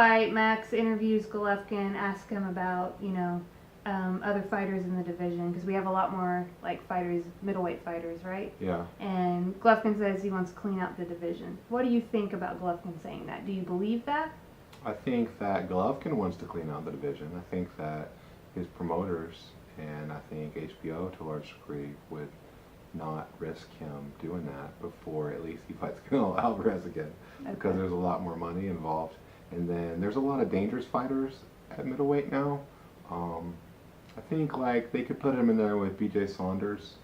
fight, Max interviews Golovkin, asks him about, you know, other fighters in the division, because we have a lot more like fighters, middleweight fighters, right? Yeah. And Golovkin says he wants to clean out the division. What do you think about Golovkin saying that? Do you believe that? I think that Golovkin wants to clean out the division. I think that his promoters and I think HBO to a large degree would not risk him doing that before at least he fights Canelo Alvarez again, because there's a lot more money involved. And then there's a lot of dangerous fighters at middleweight now. I think like they could put him in there with BJ Saunders.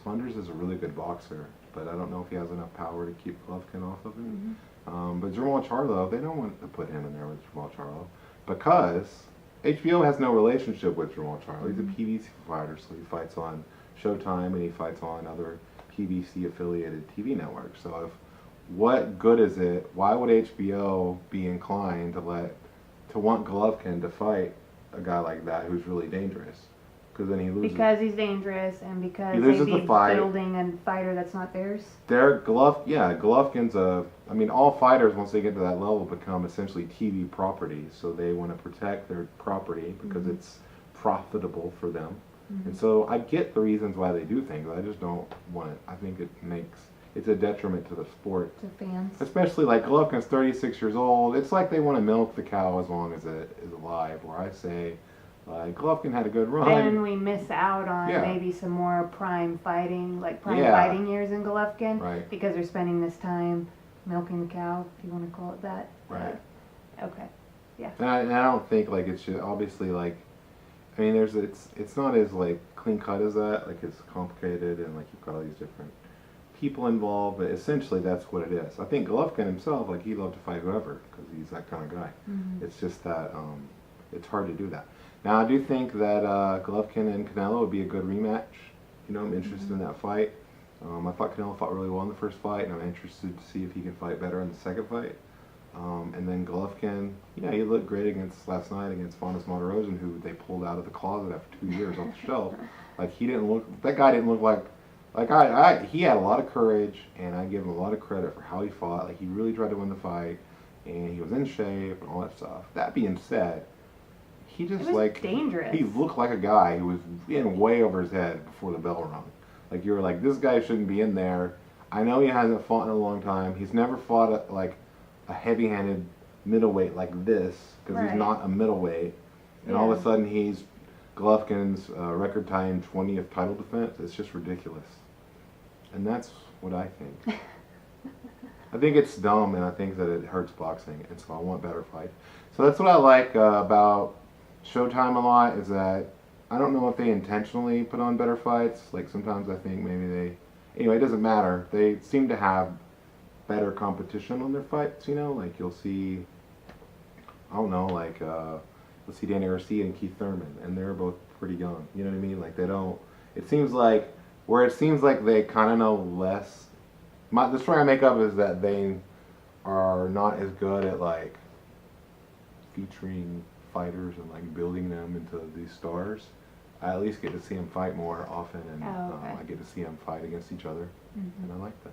Saunders is a really good boxer, but I don't know if he has enough power to keep Golovkin off of him. But Jamal Charlo, they don't want to put him in there with Jamal Charlo because HBO has no relationship with Jamal Charlo. He's a PBC fighter, so he fights on Showtime and he fights on other PBC affiliated TV networks. So if what good is it? Why would HBO be inclined to want Golovkin to fight a guy like that who's really dangerous? Because then he loses. Because he's dangerous and because he they'd loses be the fight. building a fighter that's not theirs. Golovkin's I mean, all fighters once they get to that level become essentially TV property. So they want to protect their property because it's profitable for them. And so I get the reasons why they do things. I just don't want it. I think it's a detriment to the sport. To fans. Especially like Golovkin's 36 years old. It's like they want to milk the cow as long as it is alive. Where I say, Golovkin had a good run. Then we miss out on maybe some more prime fighting, like fighting years in Golovkin. Right. Because they're spending this time milking the cow, if you want to call it that. Right. Okay. Yeah. And I don't think like it should obviously like. I mean, it's not as like clean cut as that. Like it's complicated and like you've got all these different people involved, but essentially that's what it is. I think Golovkin himself, like he'd love to fight whoever because he's that kind of guy. It's just that it's hard to do that. Now I do think that Golovkin and Canelo would be a good rematch. You know, I'm interested in that fight. I thought Canelo fought really well in the first fight, and I'm interested to see if he can fight better in the second fight. And then Golovkin, he looked great last night against Fondas Monterosen, who they pulled out of the closet after 2 years off the shelf. Like that guy didn't look like he had a lot of courage, and I give him a lot of credit for how he fought. Like he really tried to win the fight, and he was in shape and all that stuff. That being said, he just dangerous. He looked like a guy who was in way over his head before the bell rung. Like you were like, this guy shouldn't be in there. I know he hasn't fought in a long time. He's never fought a heavy-handed middleweight like this because he's not a middleweight, and all of a sudden he's Golovkin's record-tying 20th title defense. It's just ridiculous, and that's what I think. I think it's dumb, and I think that it hurts boxing, and so I want better fights. So that's what I like about Showtime a lot, is that I don't know if they intentionally put on better fights. Like sometimes I think maybe anyway, it doesn't matter. They seem to have better competition on their fights, like you'll see, I don't know, you'll see Danny Garcia and Keith Thurman, and they're both pretty young, you know what I mean? Like it seems like they kind of know less. The story I make up is that they are not as good at featuring fighters and building them into these stars. I at least get to see them fight more often, and I get to see them fight against each other, and I like that.